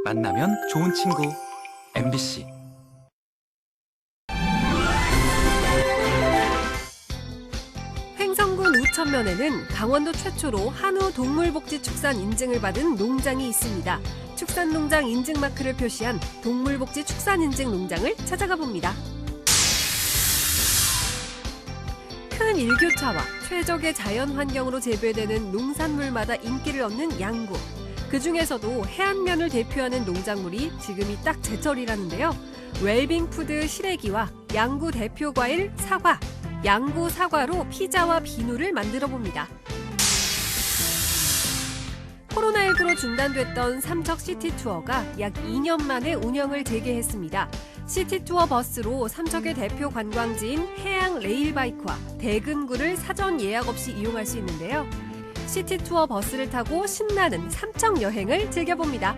만나면 좋은 친구 MBC. 횡성군 우천면에는 강원도 최초로 한우 동물복지축산 인증을 받은 농장이 있습니다. 축산농장 인증 마크를 표시한 동물복지 축산 인증 농장을 찾아가 봅니다. 큰 일교차와 최적의 자연 환경으로 재배되는 농산물마다 인기를 얻는 양구. 그 중에서도 해안면을 대표하는 농작물이 지금이 딱 제철이라는데요. 웰빙푸드 시래기와 양구 대표 과일 사과, 양구 사과로 피자와 비누를 만들어 봅니다. 코로나19로 중단됐던 삼척 시티투어가 약 2년 만에 운영을 재개했습니다. 시티투어 버스로 삼척의 대표 관광지인 해양 레일바이크와 대금구를 사전 예약 없이 이용할 수 있는데요. 시티투어 버스를 타고 신나는 삼척 여행을 즐겨봅니다.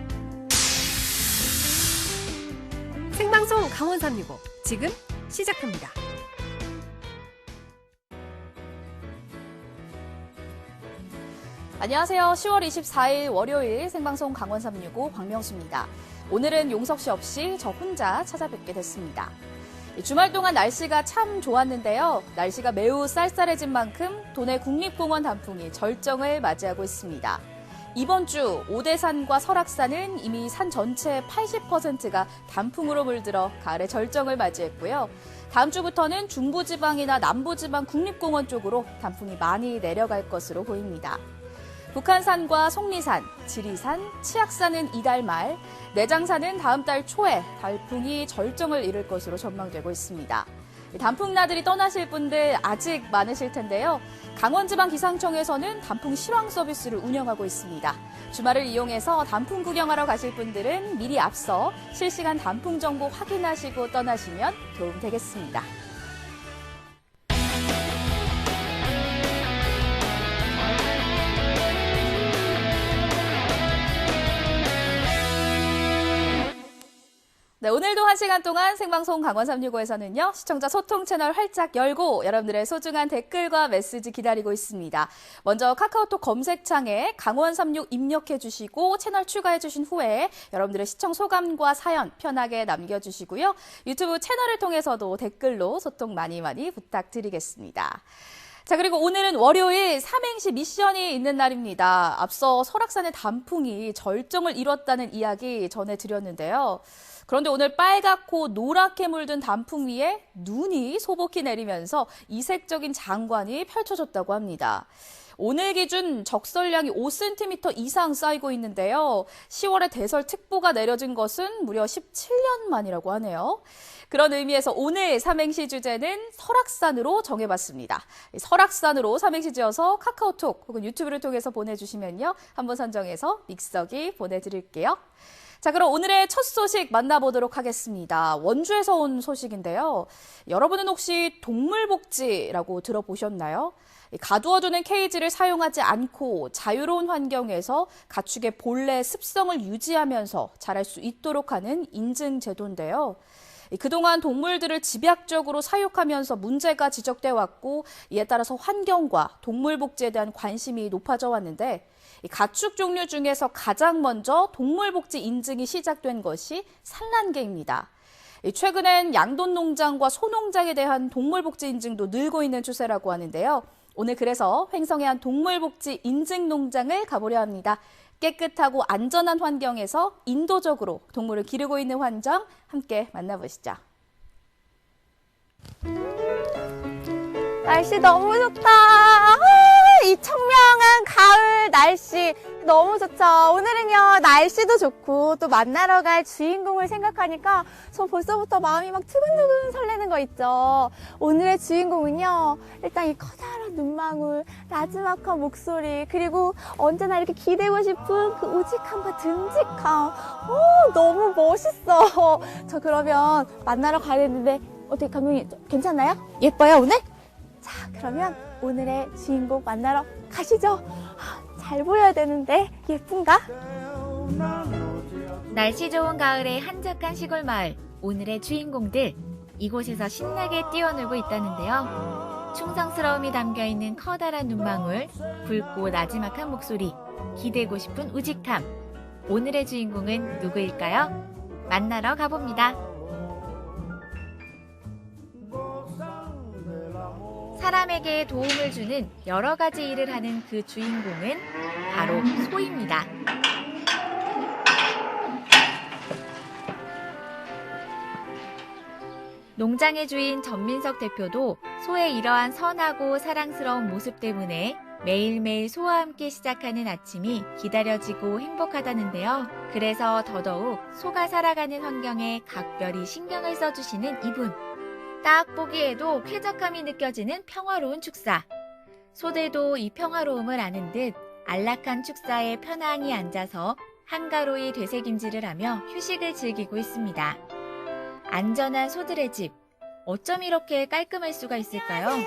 생방송 강원 365 지금 시작합니다. 안녕하세요. 10월 24일 월요일 생방송 강원 365 광명수입니다. 오늘은 용석 씨 없이 저 혼자 찾아뵙게 됐습니다. 주말 동안 날씨가 참 좋았는데요. 날씨가 매우 쌀쌀해진 만큼 도내 국립공원 단풍이 절정을 맞이하고 있습니다. 이번 주 오대산과 설악산은 이미 산 전체의 80%가 단풍으로 물들어 가을의 절정을 맞이했고요. 다음 주부터는 중부지방이나 남부지방 국립공원 쪽으로 단풍이 많이 내려갈 것으로 보입니다. 북한산과 속리산, 지리산, 치악산은 이달 말, 내장산은 다음 달 초에 단풍이 절정을 이룰 것으로 전망되고 있습니다. 단풍나들이 떠나실 분들 아직 많으실 텐데요. 강원지방기상청에서는 단풍 실황 서비스를 운영하고 있습니다. 주말을 이용해서 단풍 구경하러 가실 분들은 미리 앞서 실시간 단풍 정보 확인하시고 떠나시면 도움 되겠습니다. 네, 오늘도 1시간 동안 생방송 강원 365에서는요. 시청자 소통 채널 활짝 열고 여러분들의 소중한 댓글과 메시지 기다리고 있습니다. 먼저 카카오톡 검색창에 강원 36 입력해 주시고 채널 추가해 주신 후에 여러분들의 시청 소감과 사연 편하게 남겨주시고요. 유튜브 채널을 통해서도 댓글로 소통 많이 부탁드리겠습니다. 자, 그리고 오늘은 월요일 삼행시 미션이 있는 날입니다. 앞서 설악산의 단풍이 절정을 이뤘다는 이야기 전해드렸는데요. 그런데 오늘 빨갛고 노랗게 물든 단풍 위에 눈이 소복히 내리면서 이색적인 장관이 펼쳐졌다고 합니다. 오늘 기준 적설량이 5cm 이상 쌓이고 있는데요. 10월에 대설특보가 내려진 것은 무려 17년 만이라고 하네요. 그런 의미에서 오늘 삼행시 주제는 설악산으로 정해봤습니다. 설악산으로 삼행시 지어서 카카오톡 혹은 유튜브를 통해서 보내주시면요. 한번 선정해서 믹서기 보내드릴게요. 자, 그럼 오늘의 첫 소식 만나보도록 하겠습니다. 원주에서 온 소식인데요. 여러분은 혹시 동물복지라고 들어보셨나요? 가두어두는 케이지를 사용하지 않고 자유로운 환경에서 가축의 본래 습성을 유지하면서 자랄 수 있도록 하는 인증제도인데요. 그동안 동물들을 집약적으로 사육하면서 문제가 지적돼 왔고 이에 따라서 환경과 동물복지에 대한 관심이 높아져 왔는데 가축 종류 중에서 가장 먼저 동물복지 인증이 시작된 것이 산란개입니다. 최근엔 양돈농장과 소농장에 대한 동물복지 인증도 늘고 있는 추세라고 하는데요. 오늘 그래서 횡성의 한 동물복지 인증농장을 가보려 합니다. 깨끗하고 안전한 환경에서 인도적으로 동물을 기르고 있는 환경 함께 만나보시죠. 날씨 너무 좋다. 이 청명한 가을 날씨 너무 좋죠. 오늘은요 날씨도 좋고 또 만나러 갈 주인공을 생각하니까 저 벌써부터 마음이 막 두근두근 설레는 거 있죠. 오늘의 주인공은요 일단 이 커다란 눈망울, 나지막한 목소리, 그리고 언제나 이렇게 기대고 싶은 그 우직함과 듬직함. 너무 멋있어. 저 그러면 만나러 가야 되는데 어떻게 감독님 괜찮나요? 예뻐요 오늘? 자, 그러면 오늘의 주인공 만나러 가시죠. 잘 보여야 되는데 예쁜가? 날씨 좋은 가을의 한적한 시골 마을, 오늘의 주인공들, 이곳에서 신나게 뛰어놀고 있다는데요. 충성스러움이 담겨있는 커다란 눈망울, 붉고 나지막한 목소리, 기대고 싶은 우직함. 오늘의 주인공은 누구일까요? 만나러 가봅니다. 사람에게 도움을 주는 여러 가지 일을 하는 그 주인공은 바로 소입니다. 농장의 주인 전민석 대표도 소의 이러한 선하고 사랑스러운 모습 때문에 매일매일 소와 함께 시작하는 아침이 기다려지고 행복하다는데요. 그래서 더더욱 소가 살아가는 환경에 각별히 신경을 써주시는 이분. 딱 보기에도 쾌적함이 느껴지는 평화로운 축사. 소들도 이 평화로움을 아는 듯 안락한 축사에 편안히 앉아서 한가로이 되새김질을 하며 휴식을 즐기고 있습니다. 안전한 소들의 집. 어쩜 이렇게 깔끔할 수가 있을까요? 네.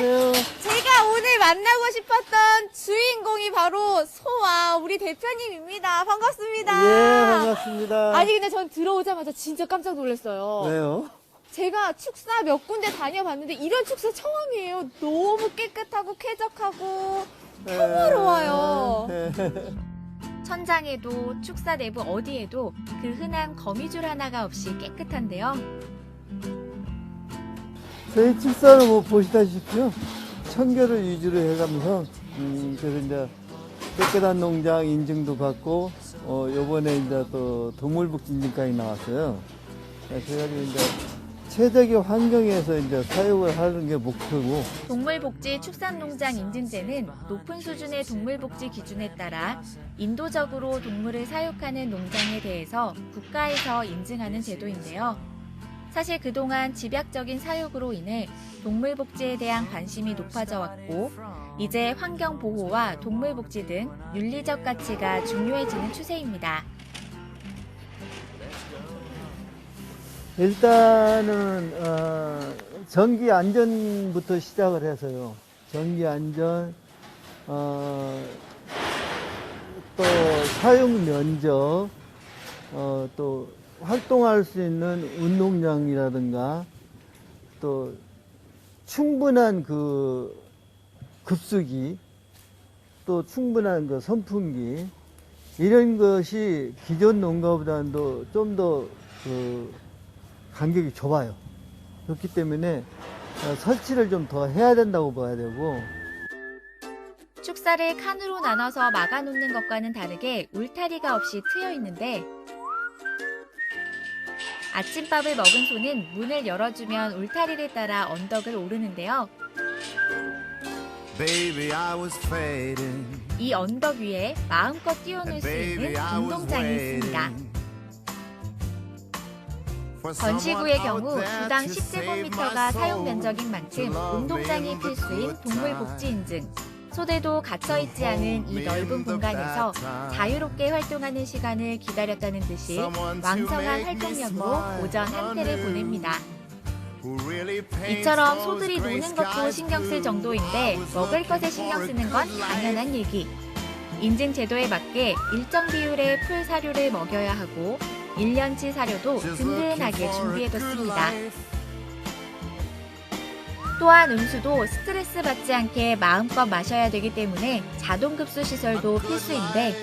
안녕하세요. 제가 오늘 만나고 싶었던 주인공이 바로 소와 우리 대표님입니다. 반갑습니다. 예, 반갑습니다. 아니 근데 전 들어오자마자 진짜 깜짝 놀랐어요. 왜요? 제가 축사 몇 군데 다녀봤는데 이런 축사 처음이에요. 너무 깨끗하고 쾌적하고 평화로워요. 천장에도 축사 내부 어디에도 그 흔한 거미줄 하나가 없이 깨끗한데요. 저희 축사는 뭐 보시다시피요. 청결을 위주로 해가면서, 그래서 이제 깨끗한 농장 인증도 받고, 요번에 이제 또 동물복지 인증까지 나왔어요. 그래가지고 이제 최적의 환경에서 이제 사육을 하는 게 목표고. 동물복지 축산농장 인증제는 높은 수준의 동물복지 기준에 따라 인도적으로 동물을 사육하는 농장에 대해서 국가에서 인증하는 제도인데요. 사실 그동안 집약적인 사육으로 인해 동물복지에 대한 관심이 높아져 왔고, 이제 환경보호와 동물복지 등 윤리적 가치가 중요해지는 추세입니다. 일단은, 전기 안전부터 시작을 해서요. 전기 안전, 또 사육 면적, 또 활동할 수 있는 운동장이라든가, 또 충분한 그 급수기, 또 충분한 그 선풍기, 이런 것이 기존 농가보다는 좀 더 간격이 좁아요. 그렇기 때문에 설치를 좀 더 해야 된다고 봐야 되고. 축사를 칸으로 나눠서 막아놓는 것과는 다르게 울타리가 없이 트여 있는데, 아침밥을 먹은 소는 문을 열어주면 울타리를 따라 언덕을 오르는데요. 이 언덕 위에 마음껏 뛰어놀 수 있는 운동장이 있습니다. 건시구의 경우 주당 10제곱미터가 사용 면적인 만큼 운동장이 필수인 동물복지 인증. 소들도 갇혀있지 않은 이 넓은 공간에서 자유롭게 활동하는 시간을 기다렸다는 듯이 왕성한 활동량으로 오전 한때를 보냅니다. 이처럼 소들이 노는 것도 신경 쓸 정도인데 먹을 것에 신경 쓰는 건 당연한 얘기. 인증 제도에 맞게 일정 비율의 풀 사료를 먹여야 하고 1년치 사료도 든든하게 준비해뒀습니다. 또한 음수도 스트레스 받지 않게 마음껏 마셔야 되기 때문에 자동급수 시설도 필수인데,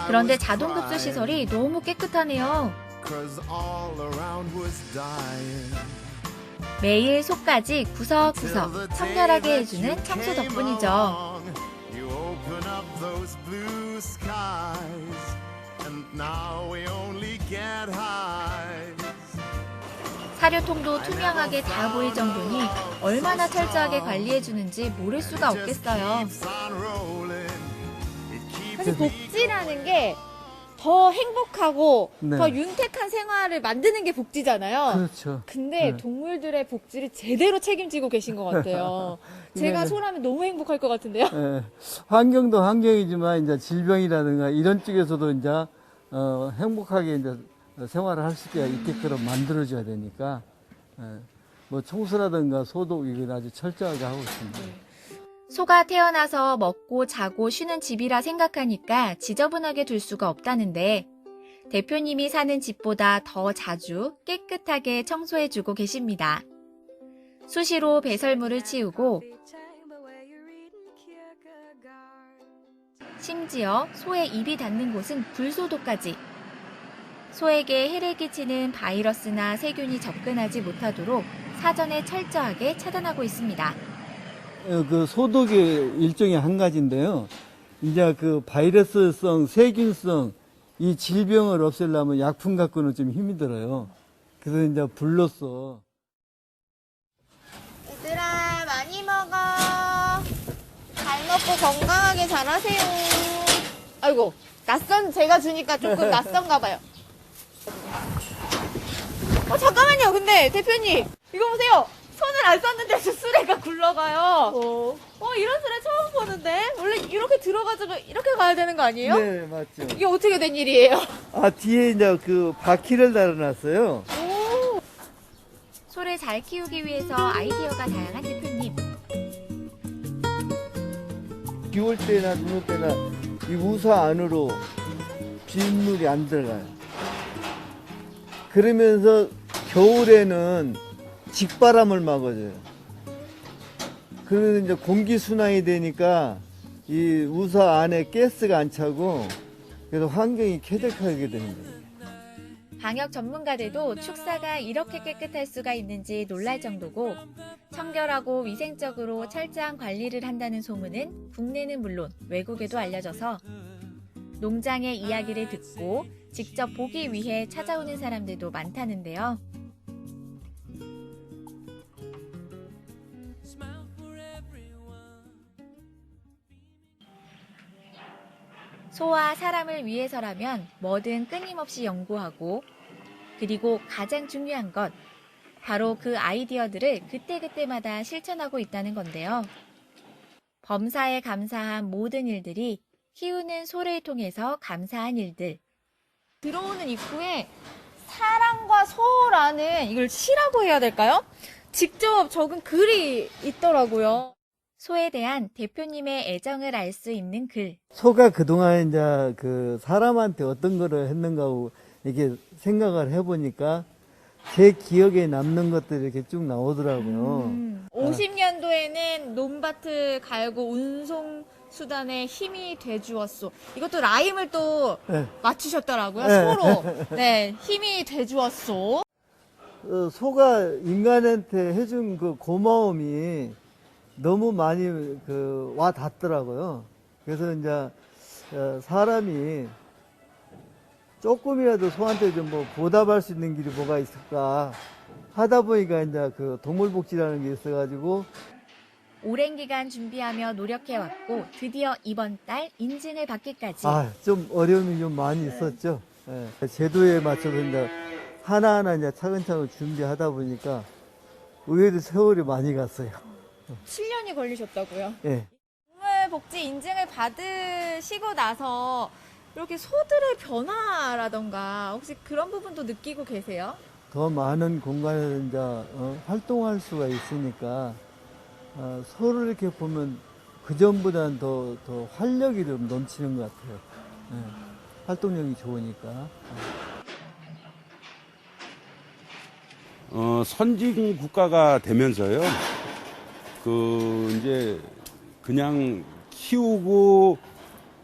그런데 자동급수 시설이 너무 깨끗하네요. 매일 속까지 구석구석 청결하게 해주는 청소 덕분이죠. 사료통도 투명하게 다 보일 정도니 얼마나 철저하게 관리해주는지 모를 수가 없겠어요. 사실 복지라는 게 더 행복하고 네. 더 윤택한 생활을 만드는 게 복지잖아요. 그렇죠. 근데 네. 동물들의 복지를 제대로 책임지고 계신 것 같아요. 제가 네. 소라면 너무 행복할 것 같은데요. 예, 환경도 환경이지만 이제 질병이라든가 이런 쪽에서도 이제 행복하게 이제 생활을 할 수 있게끔 만들어줘야 되니까 뭐 청소라든가 소독 이걸 아주 철저하게 하고 있습니다. 소가 태어나서 먹고 자고 쉬는 집이라 생각하니까 지저분하게 둘 수가 없다는데, 대표님이 사는 집보다 더 자주 깨끗하게 청소해주고 계십니다. 수시로 배설물을 치우고 심지어 소의 입이 닿는 곳은 불소독까지. 소에게 해를 끼치는 바이러스나 세균이 접근하지 못하도록 사전에 철저하게 차단하고 있습니다. 그 소독의 일종의 한 가지인데요. 이제 그 바이러스성, 세균성 이 질병을 없애려면 약품 갖고는 좀 힘이 들어요. 그래서 이제 불로써. 얘들아, 많이 먹어. 잘 먹고 건강하게 자라세요. 아이고, 제가 주니까 조금 낯선가 봐요. 잠깐만요. 근데 대표님, 이거 보세요. 손을 안 썼는데 수레가 굴러가요. 이런 수레 처음 보는데? 원래 이렇게 들어가지고 이렇게 가야 되는 거 아니에요? 네, 맞죠. 이게 어떻게 된 일이에요? 뒤에 이제 그 바퀴를 달아놨어요. 소를 잘 키우기 위해서 아이디어가 다양한 대표님. 비 올 때나 눈 올 때나 이 우사 안으로 빗물이 안 들어가요. 그러면서 겨울에는 직바람을 막아줘요. 그러면 이제 공기 순환이 되니까 이 우사 안에 가스가 안 차고 그래서 환경이 쾌적하게 되는 거예요. 방역 전문가들도 축사가 이렇게 깨끗할 수가 있는지 놀랄 정도고 청결하고 위생적으로 철저한 관리를 한다는 소문은 국내는 물론 외국에도 알려져서 농장의 이야기를 듣고 직접 보기 위해 찾아오는 사람들도 많다는데요. 소와 사람을 위해서라면 뭐든 끊임없이 연구하고 그리고 가장 중요한 것, 바로 그 아이디어들을 그때그때마다 실천하고 있다는 건데요. 범사에 감사한 모든 일들이 키우는 소를 통해서 감사한 일들. 들어오는 입구에 사랑과 소라는 이걸 시라고 해야 될까요? 직접 적은 글이 있더라고요. 소에 대한 대표님의 애정을 알 수 있는 글. 소가 그동안 이제 그 사람한테 어떤 거를 했는가 하고 이렇게 생각을 해보니까 제 기억에 남는 것들이 이렇게 쭉 나오더라고요. 50년도에는 논밭을 갈고 운송 수단에 힘이 돼주었소. 이것도 라임을 또 네. 맞추셨더라고요. 네. 소로. 네, 힘이 돼주었소. 소가 인간한테 해준 그 고마움이 너무 많이 와 닿더라고요. 그래서 이제 사람이 조금이라도 소한테 좀 뭐 보답할 수 있는 길이 뭐가 있을까 하다 보니까 이제 그 동물복지라는 게 있어가지고 오랜 기간 준비하며 노력해왔고 드디어 이번 달 인증을 받기까지. 좀 어려움이 좀 많이 있었죠. 예. 제도에 맞춰서 이제 하나하나 이제 차근차근 준비하다 보니까 의외로 세월이 많이 갔어요. 7년이 걸리셨다고요? 예. 동물복지 인증을 받으시고 나서 이렇게 소들의 변화라던가 혹시 그런 부분도 느끼고 계세요? 더 많은 공간에서 이제 활동할 수가 있으니까 소를 이렇게 보면 그 전보다는 더 활력이 좀 넘치는 것 같아요. 예. 활동력이 좋으니까. 선진 국가가 되면서요. 이제 그냥 키우고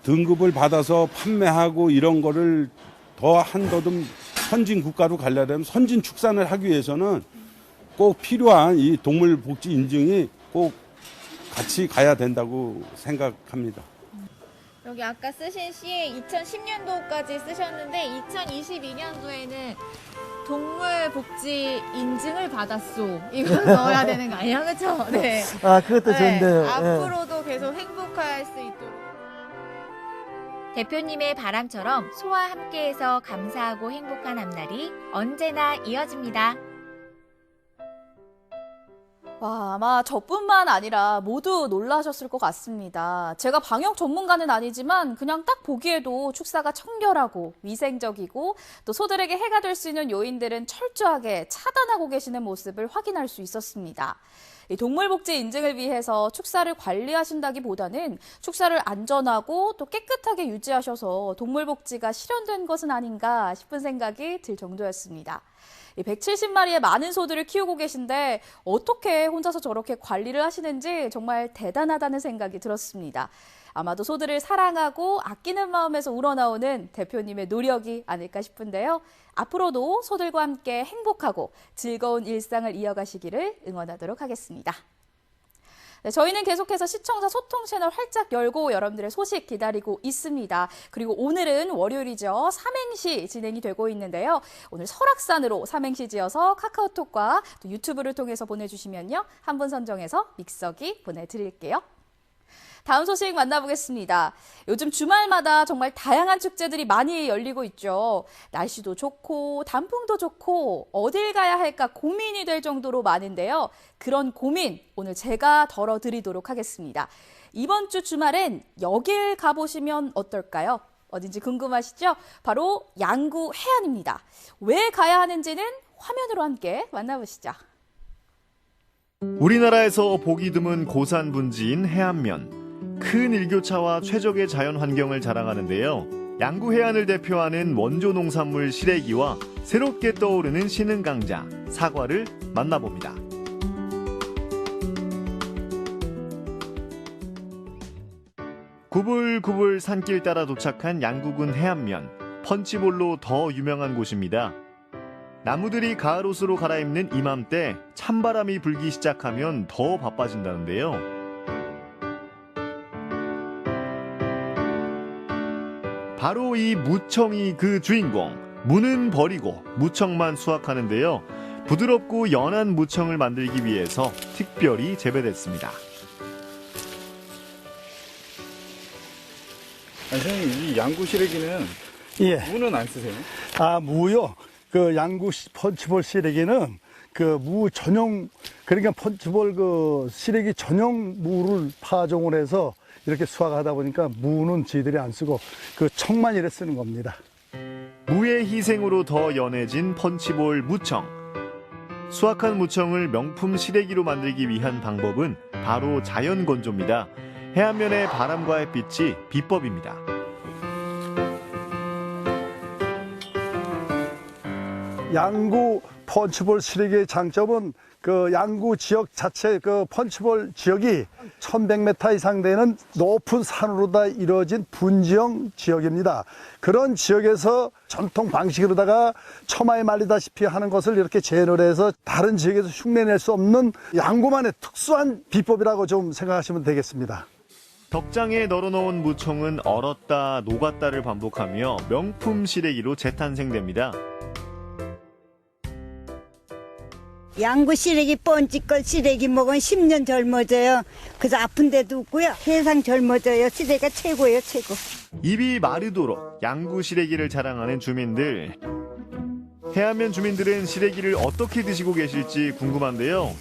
등급을 받아서 판매하고 이런 거를 더 한더듬 선진 국가로 가려면 선진 축산을 하기 위해서는 꼭 필요한 이 동물복지 인증이 꼭 같이 가야 된다고 생각합니다. 여기 아까 쓰신 시에 2010년도까지 쓰셨는데 2022년도에는 동물복지 인증을 받았소. 이걸 넣어야 되는 거 아니에요? 그렇죠? 네. 그것도 좋은데요. 앞으로도 계속 행복할 수 있도록. 대표님의 바람처럼 소와 함께해서 감사하고 행복한 앞날이 언제나 이어집니다. 와, 아마 저뿐만 아니라 모두 놀라셨을 것 같습니다. 제가 방역 전문가는 아니지만 그냥 딱 보기에도 축사가 청결하고 위생적이고 또 소들에게 해가 될 수 있는 요인들은 철저하게 차단하고 계시는 모습을 확인할 수 있었습니다. 이 동물복지 인증을 위해서 축사를 관리하신다기보다는 축사를 안전하고 또 깨끗하게 유지하셔서 동물복지가 실현된 것은 아닌가 싶은 생각이 들 정도였습니다. 이 170마리의 많은 소들을 키우고 계신데 어떻게 혼자서 저렇게 관리를 하시는지 정말 대단하다는 생각이 들었습니다. 아마도 소들을 사랑하고 아끼는 마음에서 우러나오는 대표님의 노력이 아닐까 싶은데요. 앞으로도 소들과 함께 행복하고 즐거운 일상을 이어가시기를 응원하도록 하겠습니다. 네, 저희는 계속해서 시청자 소통 채널 활짝 열고 여러분들의 소식 기다리고 있습니다. 그리고 오늘은 월요일이죠. 삼행시 진행이 되고 있는데요. 오늘 설악산으로 삼행시 지어서 카카오톡과 또 유튜브를 통해서 보내주시면요. 한 분 선정해서 믹서기 보내드릴게요. 다음 소식 만나보겠습니다. 요즘 주말마다 정말 다양한 축제들이 많이 열리고 있죠. 날씨도 좋고 단풍도 좋고 어딜 가야 할까 고민이 될 정도로 많은데요. 그런 고민 오늘 제가 덜어드리도록 하겠습니다. 이번 주 주말엔 여길 가보시면 어떨까요? 어딘지 궁금하시죠? 바로 양구 해안입니다. 왜 가야 하는지는 화면으로 함께 만나보시죠. 우리나라에서 보기 드문 고산 분지인 해안면. 큰 일교차와 최적의 자연 환경을 자랑하는데요. 양구 해안을 대표하는 원조 농산물 시래기와 새롭게 떠오르는 신흥강자, 사과를 만나봅니다. 구불구불 산길 따라 도착한 양구군 해안면, 펀치볼로 더 유명한 곳입니다. 나무들이 가을옷으로 갈아입는 이맘때 찬바람이 불기 시작하면 더 바빠진다는데요. 바로 이 무청이 그 주인공. 무는 버리고 무청만 수확하는데요. 부드럽고 연한 무청을 만들기 위해서 특별히 재배됐습니다. 선생님, 이 양구 시래기는 무는 안 쓰세요? 무요. 그 양구 펀치볼 시래기는 그 무 전용, 그러니까 펀치볼 그 시래기 전용 무를 파종을 해서 이렇게 수확하다 보니까 무는 저희들이 안 쓰고 그 청만 이래 쓰는 겁니다. 무의 희생으로 더 연해진 펀치볼 무청. 수확한 무청을 명품 시래기로 만들기 위한 방법은 바로 자연 건조입니다. 해안면의 바람과 햇빛이 비법입니다. 양구 펀치볼 시래기의 장점은 그 양구 지역 자체 그 펀치볼 지역이 1100m 이상 되는 높은 산으로 다 이루어진 분지형 지역입니다. 그런 지역에서 전통 방식으로다가 처마에 말리다시피 하는 것을 이렇게 재현을 해서 다른 지역에서 흉내낼 수 없는 양구만의 특수한 비법이라고 좀 생각하시면 되겠습니다. 덕장에 널어놓은 무청은 얼었다 녹았다를 반복하며 명품 시래기로 재탄생됩니다. 양구 시래기 뻔찌걸 시래기 먹으면 10년 젊어져요. 그래서 아픈 데도 없고요. 세상 젊어져요. 시래기가 최고예요, 최고. 입이 마르도록 양구 시래기를 자랑하는 주민들. 해안면 주민들은 시래기를 어떻게 드시고 계실지 궁금한데요.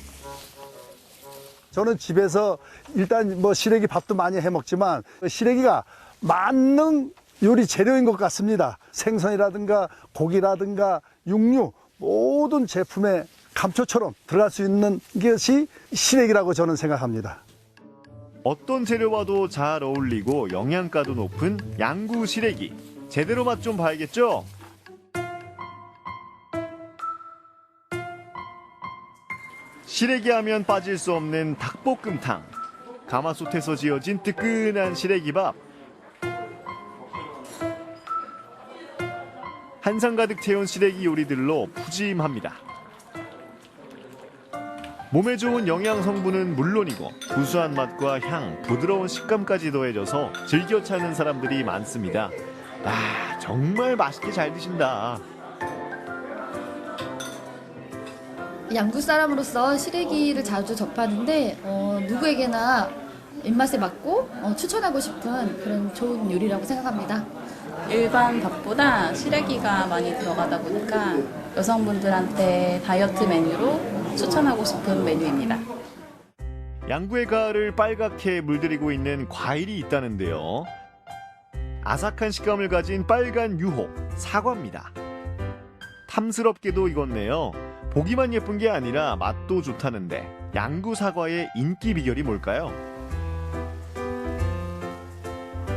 저는 집에서 일단 뭐 시래기 밥도 많이 해 먹지만 시래기가 만능 요리 재료인 것 같습니다. 생선이라든가 고기라든가 육류 모든 제품에 감초처럼 들어갈 수 있는 것이 시래기라고 저는 생각합니다. 어떤 재료와도 잘 어울리고 영양가도 높은 양구 시래기. 제대로 맛 좀 봐야겠죠? 시래기 하면 빠질 수 없는 닭볶음탕. 가마솥에서 지어진 뜨끈한 시래기밥. 한상 가득 채운 시래기 요리들로 푸짐합니다. 몸에 좋은 영양 성분은 물론이고 구수한 맛과 향, 부드러운 식감까지 더해져서 즐겨 찾는 사람들이 많습니다. 정말 맛있게 잘 드신다. 양구 사람으로서 시래기를 자주 접하는데 누구에게나 입맛에 맞고 추천하고 싶은 그런 좋은 요리라고 생각합니다. 일반 밥보다 시래기가 많이 들어가다 보니까 여성분들한테 다이어트 메뉴로 추천하고 싶은 메뉴입니다. 양구의 가을을 빨갛게 물들이고 있는 과일이 있다는데요. 아삭한 식감을 가진 빨간 유혹, 사과입니다. 탐스럽게도 익었네요. 보기만 예쁜 게 아니라 맛도 좋다는데 양구 사과의 인기 비결이 뭘까요?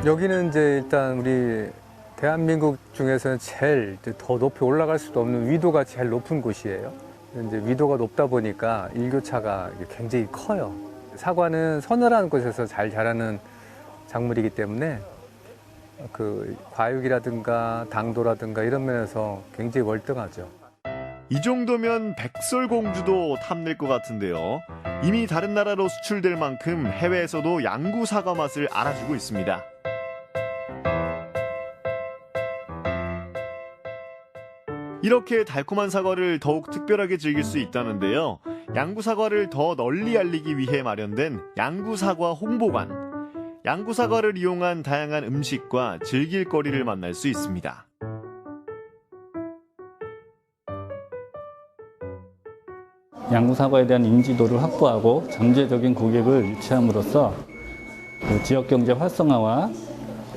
여기는 이제 일단 우리 대한민국 중에서는 제일 더 높이 올라갈 수도 없는 위도가 제일 높은 곳이에요. 이제 위도가 높다 보니까 일교차가 굉장히 커요. 사과는 서늘한 곳에서 잘 자라는 작물이기 때문에 그 과육이라든가 당도라든가 이런 면에서 굉장히 월등하죠. 이 정도면 백설공주도 탐낼 것 같은데요. 이미 다른 나라로 수출될 만큼 해외에서도 양구 사과 맛을 알아주고 있습니다. 이렇게 달콤한 사과를 더욱 특별하게 즐길 수 있다는데요. 양구 사과를 더 널리 알리기 위해 마련된 양구 사과 홍보관. 양구 사과를 이용한 다양한 음식과 즐길거리를 만날 수 있습니다. 양구 사과에 대한 인지도를 확보하고 잠재적인 고객을 유치함으로써 그 지역 경제 활성화와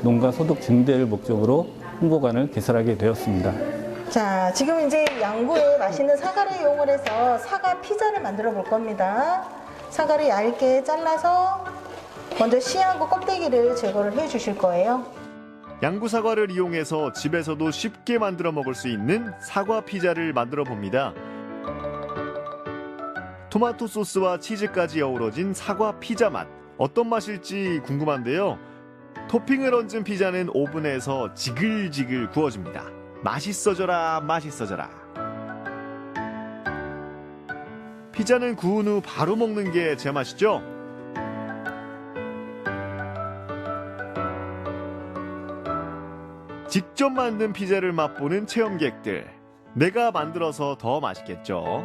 농가 소득 증대를 목적으로 홍보관을 개설하게 되었습니다. 자, 지금 이제 양구에 맛있는 사과를 이용을 해서 사과 피자를 만들어 볼 겁니다. 사과를 얇게 잘라서 먼저 씨하고 껍데기를 제거를 해 주실 거예요. 양구 사과를 이용해서 집에서도 쉽게 만들어 먹을 수 있는 사과 피자를 만들어 봅니다. 토마토 소스와 치즈까지 어우러진 사과 피자 맛. 어떤 맛일지 궁금한데요. 토핑을 얹은 피자는 오븐에서 지글지글 구워집니다. 맛있어져라, 맛있어져라. 피자는 구운 후 바로 먹는 게 제맛이죠? 직접 만든 피자를 맛보는 체험객들. 내가 만들어서 더 맛있겠죠?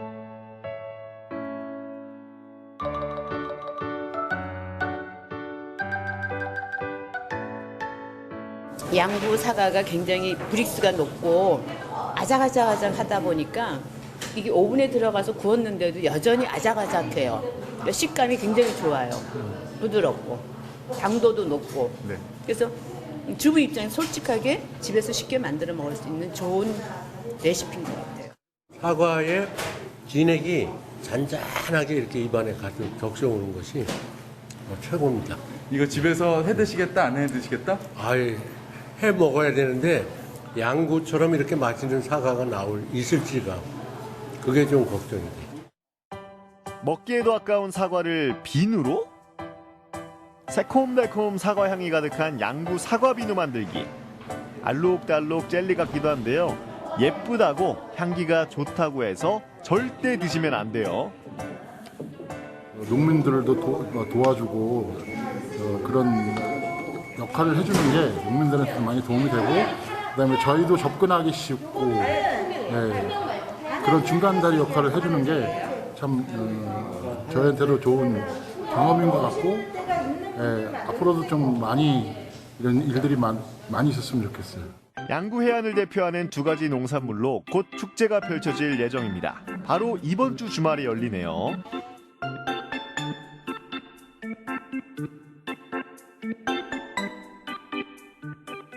양구 사과가 굉장히 브릭스가 높고 아작아작하다 보니까 이게 오븐에 들어가서 구웠는데도 여전히 아작아작해요. 식감이 굉장히 좋아요. 부드럽고 당도도 높고. 네. 그래서 주부 입장에서 솔직하게 집에서 쉽게 만들어 먹을 수 있는 좋은 레시피인 것 같아요. 사과의 진액이 잔잔하게 이렇게 입안에 가득 적셔오는 것이 최고입니다. 이거 집에서 해 드시겠다, 안 해 드시겠다? 아예 해 먹어야 되는데 양구처럼 이렇게 맛있는 사과가 있을지가 그게 좀 걱정이 돼. 먹기에도 아까운 사과를 비누로? 새콤달콤 사과 향이 가득한 양구 사과 비누 만들기. 알록달록 젤리 같기도 한데요. 예쁘다고 향기가 좋다고 절대 드시면 안 돼요. 농민들도 도와주고 그런 역할을 해주는 게 농민들한테 많이 도움이 되고 그다음에 저희도 접근하기 쉽고 그런 중간다리 역할을 해주는 게 참 저희한테도 좋은 경험인 것 같고 앞으로도 좀 많이 이런 일들이 많이 있었으면 좋겠어요. 양구 해안을 대표하는 두 가지 농산물로 곧 축제가 펼쳐질 예정입니다. 바로 이번 주 주말에 열리네요.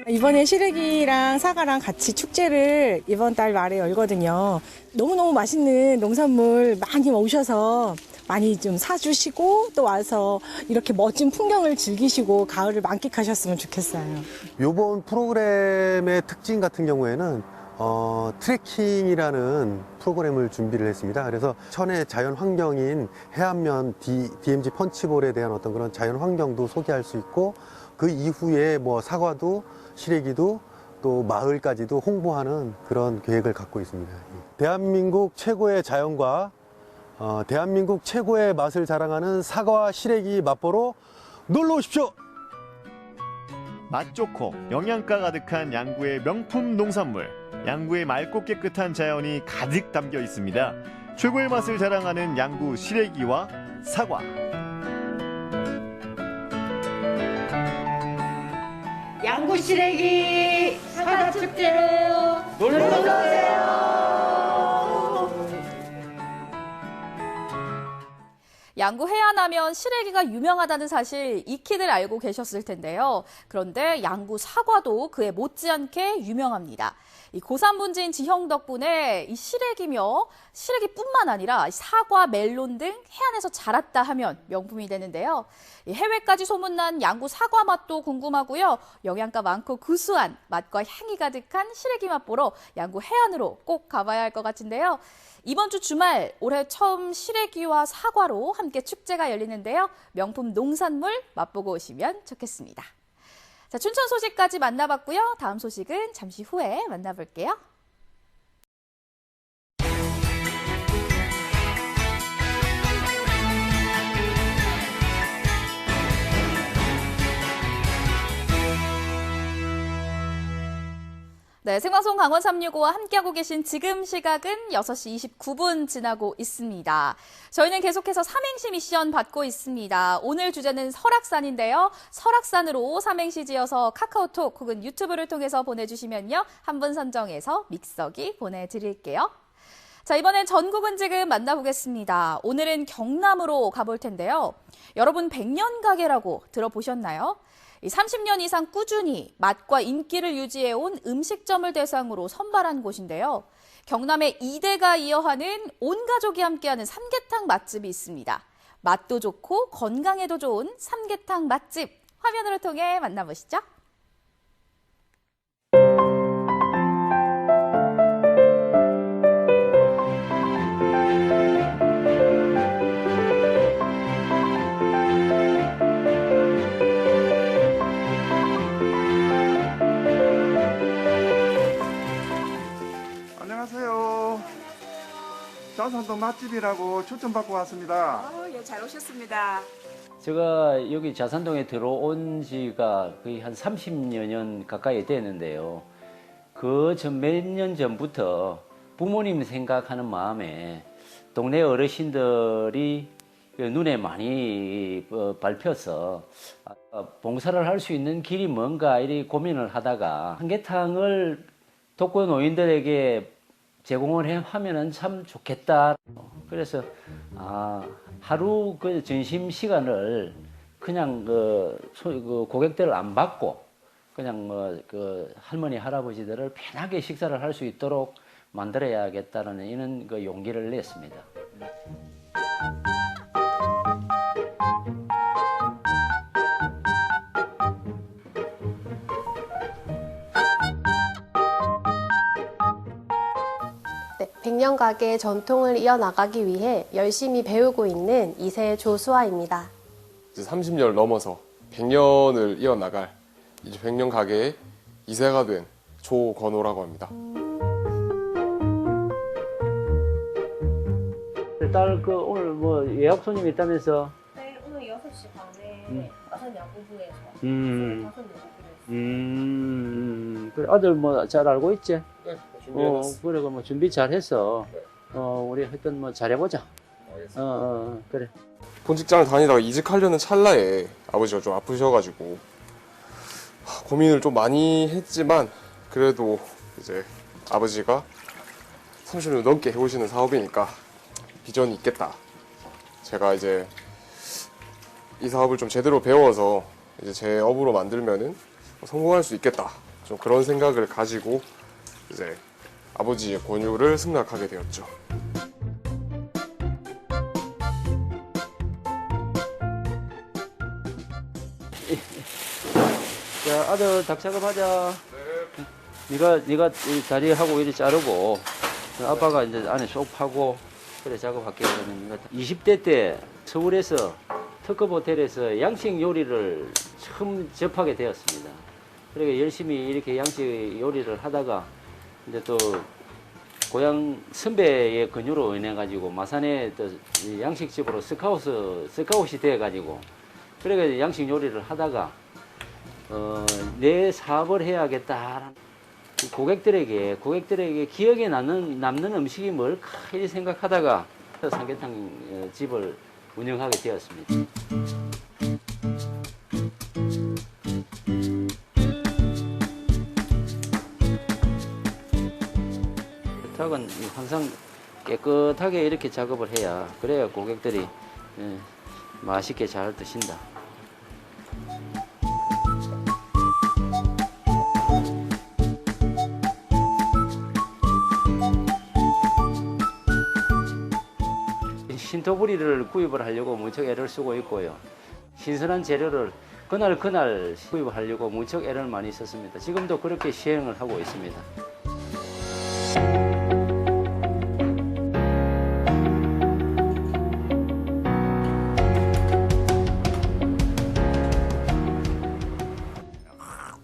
이번에 시래기랑 사과랑 같이 축제를 이번 달 말에 열거든요. 너무너무 맛있는 농산물 많이 오셔서 많이 좀 사주시고 또 와서 이렇게 멋진 풍경을 즐기시고 가을을 만끽하셨으면 좋겠어요. 이번 프로그램의 특징 같은 경우에는 트레킹이라는 프로그램을 준비를 했습니다. 그래서 천혜 자연 환경인 해안면 DMZ 펀치볼에 대한 어떤 그런 자연 환경도 소개할 수 있고 그 이후에 뭐 사과도 시래기도 또 마을까지도 홍보하는 그런 계획을 갖고 있습니다. 대한민국 최고의 자연과 대한민국 최고의 맛을 자랑하는 사과와 시래기 맛보러 놀러 오십시오. 맛 좋고 영양가 가득한 양구의 명품 농산물. 양구의 맑고 깨끗한 자연이 가득 담겨 있습니다. 최고의 맛을 자랑하는 양구 시래기와 사과. 양구 시래기 사과 축제로 놀러 오세요. 양구 해안하면 시래기가 유명하다는 사실 익히들 알고 계셨을 텐데요. 그런데 양구 사과도 그에 못지않게 유명합니다. 이 고산 분지인 지형 덕분에 이 시래기뿐만 아니라 사과, 멜론 등 해안에서 자랐다 하면 명품이 되는데요. 이 해외까지 소문난 양구 사과 맛도 궁금하고요. 영양가 많고 구수한 맛과 향이 가득한 시래기 맛보러 양구 해안으로 꼭 가봐야 할 것 같은데요. 이번 주 주말 올해 처음 시래기와 사과로 함께 축제가 열리는데요. 명품 농산물 맛보고 오시면 좋겠습니다. 자, 춘천 소식까지 만나봤고요. 다음 소식은 잠시 후에 만나볼게요. 네, 생방송 강원 365와 함께하고 계신 지금 시각은 6시 29분 지나고 있습니다. 저희는 계속해서 삼행시 미션 받고 있습니다. 오늘 주제는 설악산인데요. 설악산으로 삼행시 지어서 카카오톡 혹은 유튜브를 통해서 보내주시면요. 한 분 선정해서 믹서기 보내드릴게요. 자, 이번엔 전국은 지금 만나보겠습니다. 오늘은 경남으로 가볼 텐데요. 여러분 100년 가게라고 들어보셨나요? 30년 이상 꾸준히 맛과 인기를 유지해온 음식점을 대상으로 선발한 곳인데요. 경남의 2대가 이어하는 온 가족이 함께하는 삼계탕 맛집이 있습니다. 맛도 좋고 건강에도 좋은 삼계탕 맛집 화면으로 통해 만나보시죠. 안녕하세요. 자산동 맛집이라고 추천받고 왔습니다. 예, 잘 오셨습니다. 제가 여기 자산동에 들어온 지가 거의 한 30여 년 가까이 되는데요. 그 전 몇 년 전부터 부모님 생각하는 마음에 동네 어르신들이 눈에 많이 밟혀서 봉사를 할 수 있는 길이 뭔가 이리 고민을 하다가 삼계탕을 독거 노인들에게 제공을 하면은 참 좋겠다. 그래서 하루 그 점심 시간을 그냥 그 고객들을 안 받고 그냥 그 할머니 할아버지들을 편하게 식사를 할 수 있도록 만들어야겠다는 이런 그 용기를 냈습니다. 네, 100년 가게의 전통을 이어나가기 위해 열심히 배우고 있는 2세 조수아입니다. 이제 30년을 넘어서 100년을 이어나갈 이제 100년 가게의 2세가 된 조건호라고 합니다. 딸 오늘 뭐 예약 손님 있다면서? 네, 오늘 6시 반에 마산 야구부에서 그래, 아들 뭐 잘 알고 있지? 네, 준비해놨어. 그래, 뭐 준비 잘 했어. 우리 하여튼 뭐 잘해보자. 그래. 본 직장을 다니다가 이직하려는 찰나에 아버지가 좀 아프셔가지고 고민을 좀 많이 했지만 그래도 이제 아버지가 30년 넘게 해오시는 사업이니까 비전이 있겠다. 제가 이제 이 사업을 좀 제대로 배워서 이제 제 업으로 만들면은 성공할 수 있겠다. 좀 그런 생각을 가지고 이제 아버지의 권유를 승낙하게 되었죠. 자, 아들 닭 작업하자. 네가 이 다리하고 이리 자르고 아빠가 이제 안에 쏙 파고 그래 작업할게. 그러면 20대 때 서울에서 특급 호텔에서 양식 요리를 처음 접하게 되었습니다. 그러니까 열심히 이렇게 양식 요리를 하다가 이제 또 고향 선배의 권유로 인해 가지고 마산에 또 양식집으로 스카웃이 돼 가지고 그러니까 양식 요리를 하다가 내 사업을 해야겠다. 고객들에게 기억에 남는 음식이 뭘까 이 생각하다가 삼계탕 집을 운영하게 되었습니다. 닭은 항상 깨끗하게 이렇게 작업을 해야 그래야 고객들이 맛있게 잘 드신다. 도브리를 구입을 하려고 무척 애를 쓰고 있고요. 신선한 재료를 그날 구입을 하려고 무척 애를 많이 썼습니다. 지금도 그렇게 시행을 하고 있습니다.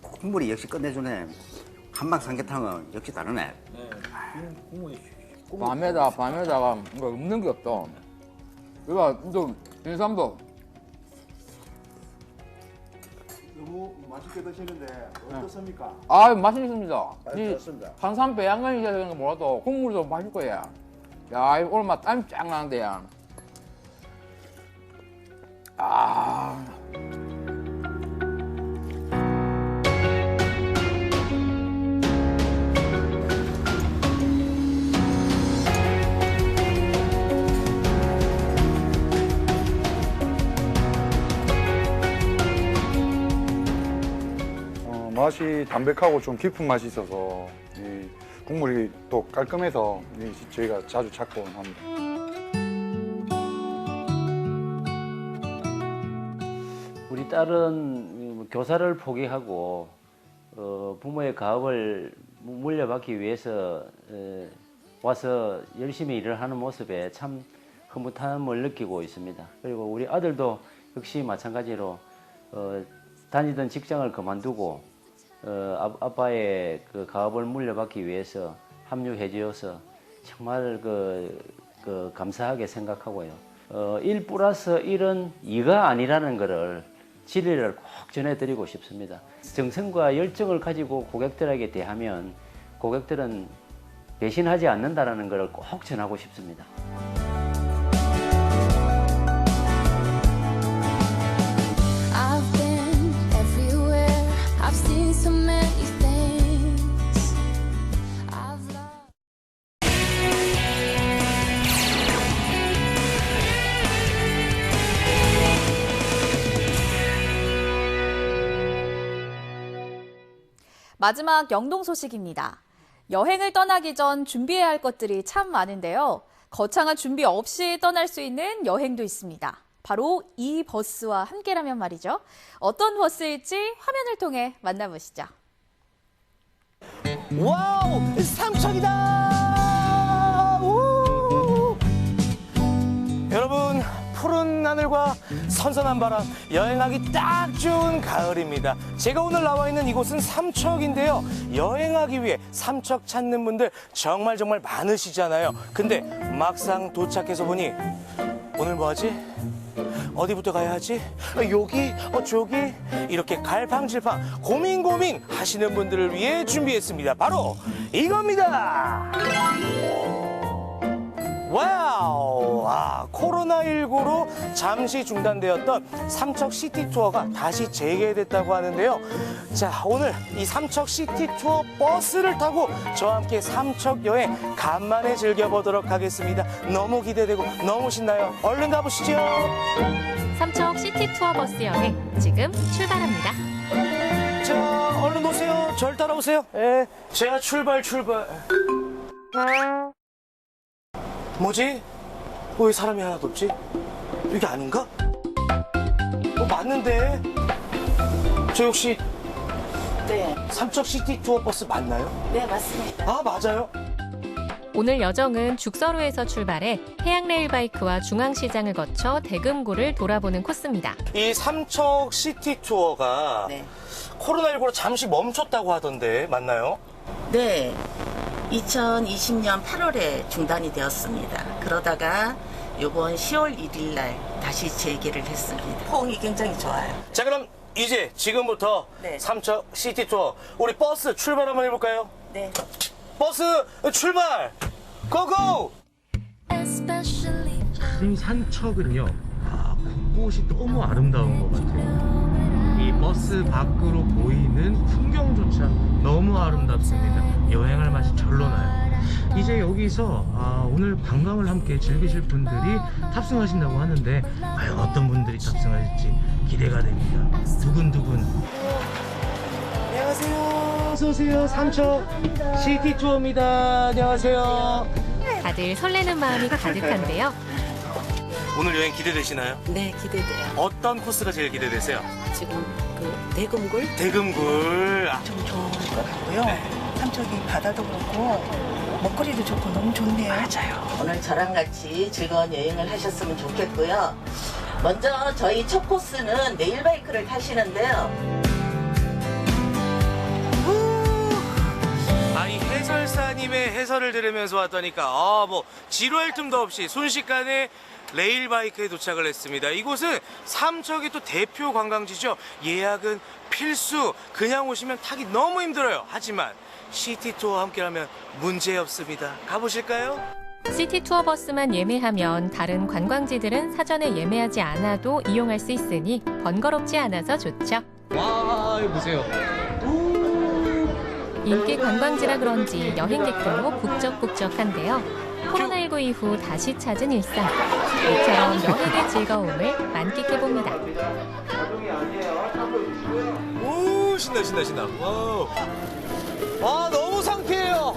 국물이 역시 끝내주네. 한방 삼계탕은 역시 다르네. 밤에다가 뭐 없는 게 없다. 이거 좀 인삼도. 너무 맛있게 드시는데 어떻습니까? 아, 맛있습니다. 이 좋습니다. 탄산 배양간이 있어서 그런 거 몰라도 국물도 맛있고 야. 야, 오늘 맛 땀이 쫙 나는데 야. 아. 맛이 담백하고 좀 깊은 맛이 있어서 이 국물이 또 깔끔해서 저희가 자주 찾곤 합니다. 우리 딸은 교사를 포기하고 부모의 가업을 물려받기 위해서 와서 열심히 일을 하는 모습에 참 흐뭇함을 느끼고 있습니다. 그리고 우리 아들도 역시 마찬가지로 다니던 직장을 그만두고 아빠의 그 가업을 물려받기 위해서 합류해 주어서 정말 감사하게 생각하고요. 1+1은 2가 아니라는 것을 진리를 꼭 전해드리고 싶습니다. 정성과 열정을 가지고 고객들에게 대하면 고객들은 배신하지 않는다는 것을 꼭 전하고 싶습니다. 마지막 영동 소식입니다. 여행을 떠나기 전 준비해야 할 것들이 참 많은데요. 거창한 준비 없이 떠날 수 있는 여행도 있습니다. 바로 이 버스와 함께라면 말이죠. 어떤 버스일지 화면을 통해 만나보시죠. 와우! 삼척이다! 우! 여러분, 푸른 하늘과 선선한 바람, 여행하기 딱 좋은 가을입니다. 제가 오늘 나와 있는 이곳은 삼척인데요. 여행하기 위해 삼척 찾는 분들 정말 많으시잖아요. 근데 막상 도착해서 보니 오늘 뭐하지? 어디부터 가야 하지? 여기? 저기? 이렇게 갈팡질팡 고민 하시는 분들을 위해 준비했습니다. 바로 이겁니다. 와우! 코로나19로 잠시 중단되었던 삼척 시티 투어가 다시 재개됐다고 하는데요. 자, 오늘 이 삼척 시티 투어 버스를 타고 저와 함께 삼척 여행 간만에 즐겨보도록 하겠습니다. 너무 기대되고 너무 신나요. 얼른 가보시죠. 삼척 시티 투어 버스 여행 지금 출발합니다. 자, 얼른 오세요. 절 따라오세요. 예, 제가 출발. 뭐지? 왜 사람이 하나도 없지? 여기 아닌가? 맞는데? 저 혹시 네. 삼척 시티 투어 버스 맞나요? 네, 맞습니다. 아, 맞아요? 오늘 여정은 죽서로에서 출발해 해양레일바이크와 중앙시장을 거쳐 대금고를 돌아보는 코스입니다. 이 삼척 시티 투어가 코로나19로 잠시 멈췄다고 하던데 맞나요? 네. 2020년 8월에 중단이 되었습니다. 그러다가 이번 10월 1일 날 다시 재개를 했습니다. 호응이 굉장히 좋아요. 자, 그럼 이제 지금부터 삼척 시티 투어 우리 버스 출발 한번 해볼까요? 네. 버스 출발! 고고! 이 산척은요, 곳곳이 너무 아름다운 것 같아요. 이 버스 밖으로 보이는 풍경조차 너무 아름답습니다. 여행할 맛이 절로 나요. 이제 여기서 오늘 관광을 함께 즐기실 분들이 탑승하신다고 하는데 과연 어떤 분들이 탑승하실지 기대가 됩니다. 두근두근. 안녕하세요. 어서오세요. 삼척 시티 투어입니다. 안녕하세요. 다들 설레는 마음이 가득한데요. 오늘 여행 기대되시나요? 네, 기대돼요. 어떤 코스가 제일 기대되세요? 지금 그 대금굴 대금굴. 좀 좋을 것 같고요. 삼척이 바다도 그렇고 먹거리도 좋고 너무 좋네요. 맞아요. 오늘 저랑 같이 즐거운 여행을 하셨으면 좋겠고요. 먼저 저희 첫 코스는 레일바이크를 타시는데요. 이 해설사님의 해설을 들으면서 왔다니까 뭐 지루할 틈도 없이 순식간에 레일바이크에 도착을 했습니다. 이곳은 삼척의 또 대표 관광지죠. 예약은 필수. 그냥 오시면 타기 너무 힘들어요. 하지만 시티투어와 함께라면 문제없습니다. 가보실까요? 시티 투어 버스만 예매하면 다른 관광지들은 사전에 예매하지 않아도 이용할 수 있으니 번거롭지 않아서 좋죠. 와, 이거 보세요. 인기 관광지라 그런지 여행객들로 북적북적한데요. 코로나19 이후 다시 찾은 일상. 이처럼 여행의 즐거움을 만끽해봅니다. 오, 신나. 와, 너무 상쾌해요.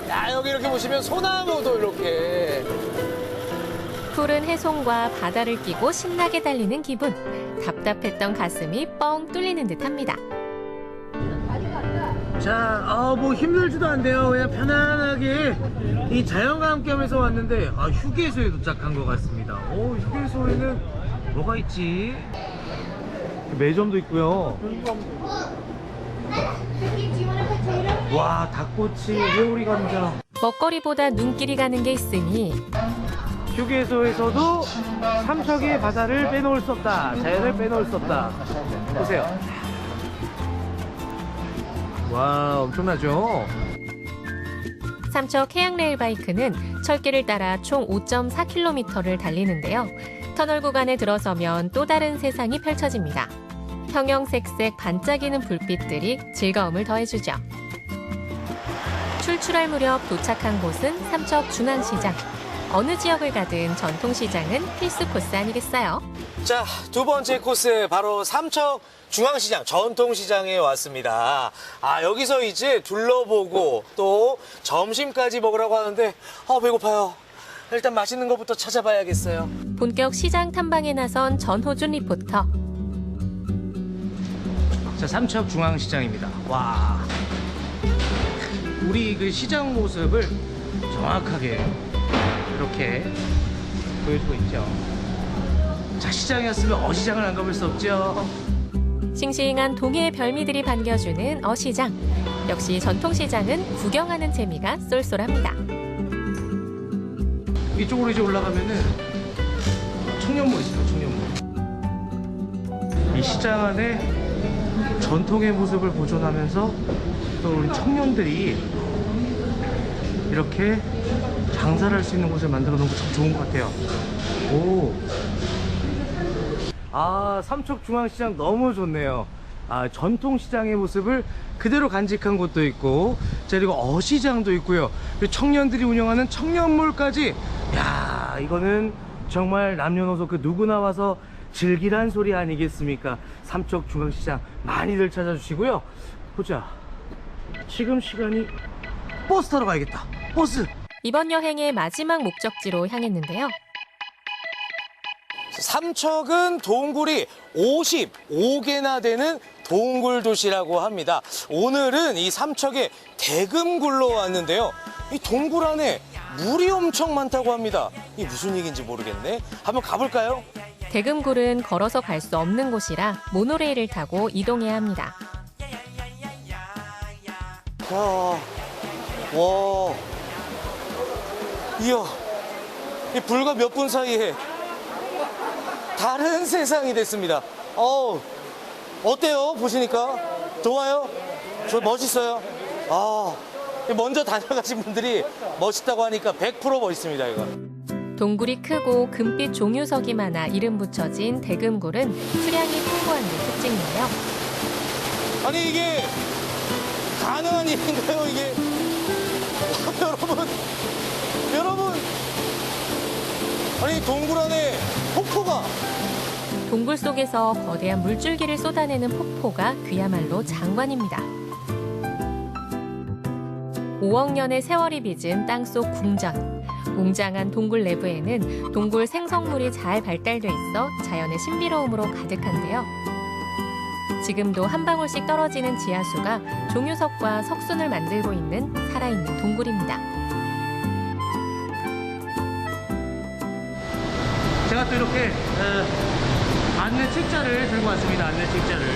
야, 여기 이렇게 보시면 소나무도 이렇게. 푸른 해송과 바다를 끼고 신나게 달리는 기분. 답답했던 가슴이 뻥 뚫리는 듯합니다. 자, 뭐 힘들지도 않대요. 그냥 편안하게 이 자연과 함께 하면서 왔는데 휴게소에 도착한 것 같습니다. 휴게소에는 뭐가 있지? 매점도 있고요. 와, 닭꼬치, 회오리 감자. 먹거리보다 눈길이 가는 게 있으니 휴게소에서도 삼척의 바다를 빼놓을 수 없다. 자연을 빼놓을 수 없다. 보세요. 와, 엄청나죠? 삼척 해양레일바이크는 철길을 따라 총 5.4km를 달리는데요. 터널 구간에 들어서면 또 다른 세상이 펼쳐집니다. 형형색색 반짝이는 불빛들이 즐거움을 더해주죠. 출출할 무렵 도착한 곳은 삼척 중앙시장. 어느 지역을 가든 전통시장은 필수 코스 아니겠어요? 자, 두 번째 코스 바로 삼척 중앙시장, 전통시장에 왔습니다. 여기서 이제 둘러보고 또 점심까지 먹으라고 하는데 배고파요. 일단 맛있는 것부터 찾아봐야겠어요. 본격 시장 탐방에 나선 전호준 리포터. 자, 삼척 중앙시장입니다. 와, 우리 그 시장 모습을 정확하게 이렇게 보여주고 있죠. 자, 시장이었으면 어시장을 안 가볼 수 없죠. 싱싱한 동해의 별미들이 반겨주는 어시장. 역시 전통시장은 구경하는 재미가 쏠쏠합니다. 이쪽으로 이제 올라가면은 청년몰 있어요, 청년몰. 이 시장 안에 전통의 모습을 보존하면서 또 우리 청년들이 이렇게 장사를 할 수 있는 곳을 만들어 놓은 거 참 좋은 것 같아요. 삼척 중앙시장 너무 좋네요. 전통시장의 모습을 그대로 간직한 곳도 있고, 그리고 어시장도 있고요. 그리고 청년들이 운영하는 청년몰까지. 야, 이거는 정말 남녀노소 그 누구나 와서 즐기란 소리 아니겠습니까? 삼척 중앙시장 많이들 찾아주시고요. 보자. 지금 시간이 버스 타러 가야겠다. 버스. 이번 여행의 마지막 목적지로 향했는데요. 삼척은 동굴이 55개나 되는 동굴 도시라고 합니다. 오늘은 이 삼척의 대금굴로 왔는데요. 이 동굴 안에 물이 엄청 많다고 합니다. 이게 무슨 얘기인지 모르겠네. 한번 가볼까요? 대금굴은 걸어서 갈 수 없는 곳이라 모노레일을 타고 이동해야 합니다. 와, 이야, 이 불과 몇 분 사이에 다른 세상이 됐습니다. 어때요? 보시니까? 좋아요? 저 멋있어요? 먼저 다녀가신 분들이 멋있다고 하니까 100% 멋있습니다, 이거. 동굴이 크고 금빛 종유석이 많아 이름 붙여진 대금굴은 수량이 풍부한 게 특징이에요. 아니, 이게 가능한 일인가요, 이게? 여러분. 아니, 동굴 안에 폭포가. 동굴 속에서 거대한 물줄기를 쏟아내는 폭포가 그야말로 장관입니다. 5억 년의 세월이 빚은 땅속 궁전. 웅장한 동굴 내부에는 동굴 생성물이 잘 발달돼 있어 자연의 신비로움으로 가득한데요. 지금도 한 방울씩 떨어지는 지하수가 종유석과 석순을 만들고 있는 살아있는 동굴입니다. 제가 또 이렇게 안내 책자를 들고 왔습니다. 안내 책자를.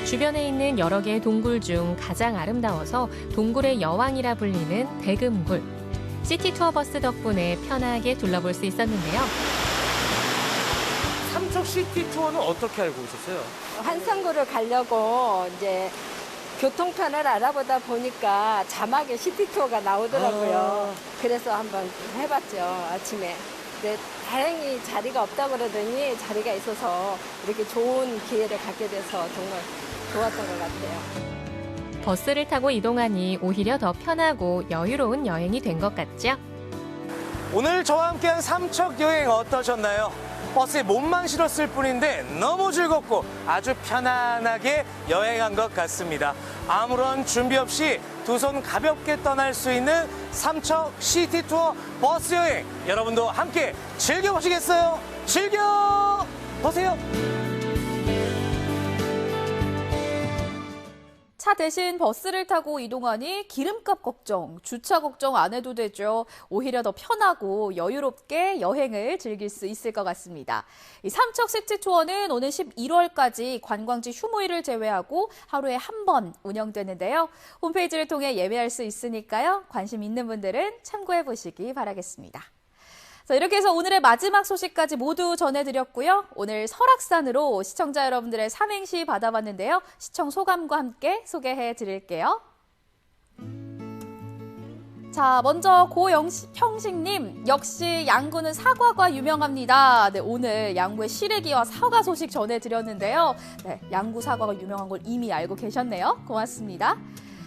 주변에 있는 여러 개의 동굴 중 가장 아름다워서 동굴의 여왕이라 불리는 대금굴. 시티 투어 버스 덕분에 편하게 둘러볼 수 있었는데요. 삼척 시티 투어는 어떻게 알고 오셨어요? 환상구를 가려고 이제 교통편을 알아보다 보니까 자막에 시티 투어가 나오더라고요. 그래서 한번 해봤죠, 아침에. 근데 다행히 자리가 없다고 그러더니 자리가 있어서 이렇게 좋은 기회를 갖게 돼서 정말 좋았던 것 같아요. 버스를 타고 이동하니 오히려 더 편하고 여유로운 여행이 된 것 같죠? 오늘 저와 함께한 삼척 여행 어떠셨나요? 버스에 몸만 실었을 뿐인데 너무 즐겁고 아주 편안하게 여행한 것 같습니다. 아무런 준비 없이 두 손 가볍게 떠날 수 있는 삼척 시티 투어 버스 여행, 여러분도 함께 즐겨보시겠어요? 즐겨보세요! 차 대신 버스를 타고 이동하니 기름값 걱정, 주차 걱정 안 해도 되죠. 오히려 더 편하고 여유롭게 여행을 즐길 수 있을 것 같습니다. 이 삼척 시티 투어는 오는 11월까지 관광지 휴무일을 제외하고 하루에 한 번 운영되는데요. 홈페이지를 통해 예매할 수 있으니까요. 관심 있는 분들은 참고해 보시기 바라겠습니다. 자, 이렇게 해서 오늘의 마지막 소식까지 모두 전해드렸고요. 오늘 설악산으로 시청자 여러분들의 삼행시 받아봤는데요. 시청 소감과 함께 소개해 드릴게요. 자, 먼저 고형식님, 역시 양구는 사과가 유명합니다. 네, 오늘 양구의 시래기와 사과 소식 전해드렸는데요. 네, 양구 사과가 유명한 걸 이미 알고 계셨네요. 고맙습니다.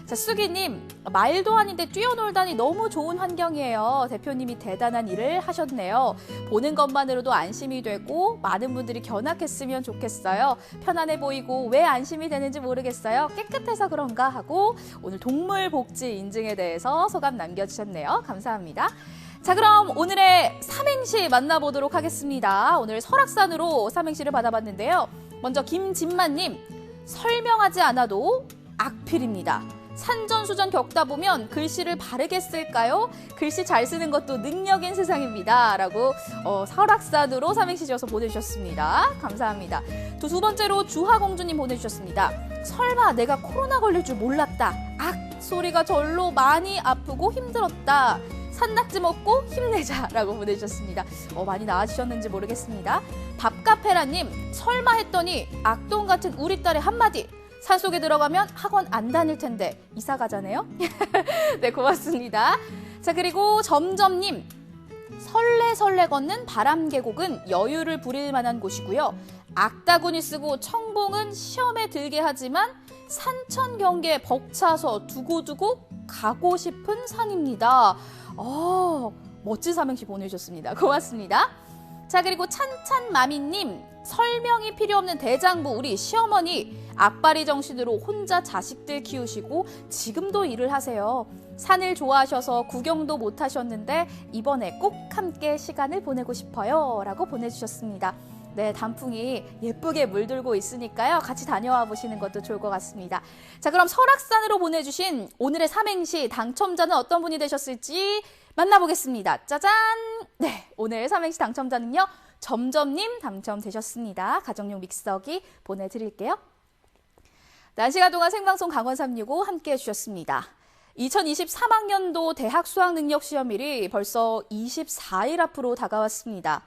자, 수기님, 말도 아닌데 뛰어놀다니 너무 좋은 환경이에요. 대표님이 대단한 일을 하셨네요. 보는 것만으로도 안심이 되고 많은 분들이 견학했으면 좋겠어요. 편안해 보이고 왜 안심이 되는지 모르겠어요. 깨끗해서 그런가 하고 오늘 동물복지 인증에 대해서 소감 남겨주셨네요. 감사합니다. 자, 그럼 오늘의 삼행시 만나보도록 하겠습니다. 오늘 설악산으로 삼행시를 받아봤는데요. 먼저 김진만님, 설명하지 않아도 악필입니다. 산전수전 겪다 보면 글씨를 바르게 쓸까요? 글씨 잘 쓰는 것도 능력인 세상입니다. 라고 설악산으로 삼행시 지어서 보내주셨습니다. 감사합니다. 두 번째로 주하공주님 보내주셨습니다. 설마 내가 코로나 걸릴 줄 몰랐다. 악! 소리가 절로 많이 아프고 힘들었다. 산낙지 먹고 힘내자 라고 보내주셨습니다. 많이 나아지셨는지 모르겠습니다. 밥카페라님, 설마 했더니 악동 같은 우리 딸의 한마디. 산속에 들어가면 학원 안 다닐 텐데 이사 가자네요. 네, 고맙습니다. 자, 그리고 점점님, 설레설레 걷는 바람계곡은 여유를 부릴 만한 곳이고요. 악다구니 쓰고 청봉은 시험에 들게 하지만 산천경계에 벅차서 두고두고 가고 싶은 산입니다. 멋진 삼행시 보내주셨습니다. 고맙습니다. 자, 그리고 찬찬마미님, 설명이 필요 없는 대장부 우리 시어머니, 앞발이 정신으로 혼자 자식들 키우시고 지금도 일을 하세요. 산을 좋아하셔서 구경도 못 하셨는데 이번에 꼭 함께 시간을 보내고 싶어요. 라고 보내주셨습니다. 네, 단풍이 예쁘게 물들고 있으니까요. 같이 다녀와 보시는 것도 좋을 것 같습니다. 자, 그럼 설악산으로 보내주신 오늘의 삼행시 당첨자는 어떤 분이 되셨을지 만나보겠습니다. 짜잔! 네, 오늘 삼행시 당첨자는요. 점점님 당첨되셨습니다. 가정용 믹서기 보내드릴게요. 1시간 동안 생방송 강원 365 함께해 주셨습니다. 2023학년도 대학 수학능력시험일이 벌써 24일 앞으로 다가왔습니다.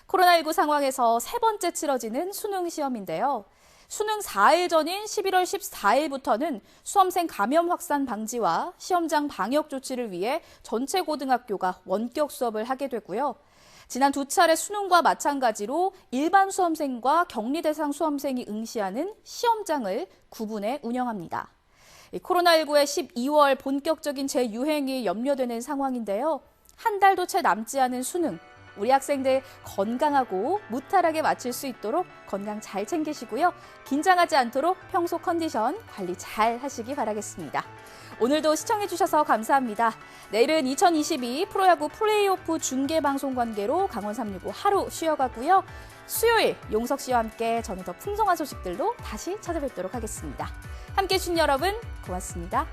코로나19 상황에서 세 번째 치러지는 수능시험인데요. 수능 4일 전인 11월 14일부터는 수험생 감염 확산 방지와 시험장 방역 조치를 위해 전체 고등학교가 원격 수업을 하게 되고요. 지난 두 차례 수능과 마찬가지로 일반 수험생과 격리 대상 수험생이 응시하는 시험장을 구분해 운영합니다. 코로나19의 12월 본격적인 재유행이 염려되는 상황인데요. 한 달도 채 남지 않은 수능. 우리 학생들 건강하고 무탈하게 마칠 수 있도록 건강 잘 챙기시고요. 긴장하지 않도록 평소 컨디션 관리 잘 하시기 바라겠습니다. 오늘도 시청해주셔서 감사합니다. 내일은 2022 프로야구 플레이오프 중계방송 관계로 강원 365 하루 쉬어가고요. 수요일 용석 씨와 함께 저는 더 풍성한 소식들로 다시 찾아뵙도록 하겠습니다. 함께해 주신 여러분 고맙습니다.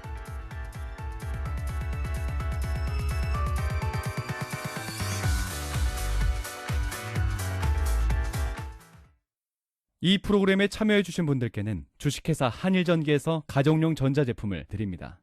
이 프로그램에 참여해 주신 분들께는 주식회사 한일전기에서 가정용 전자제품을 드립니다.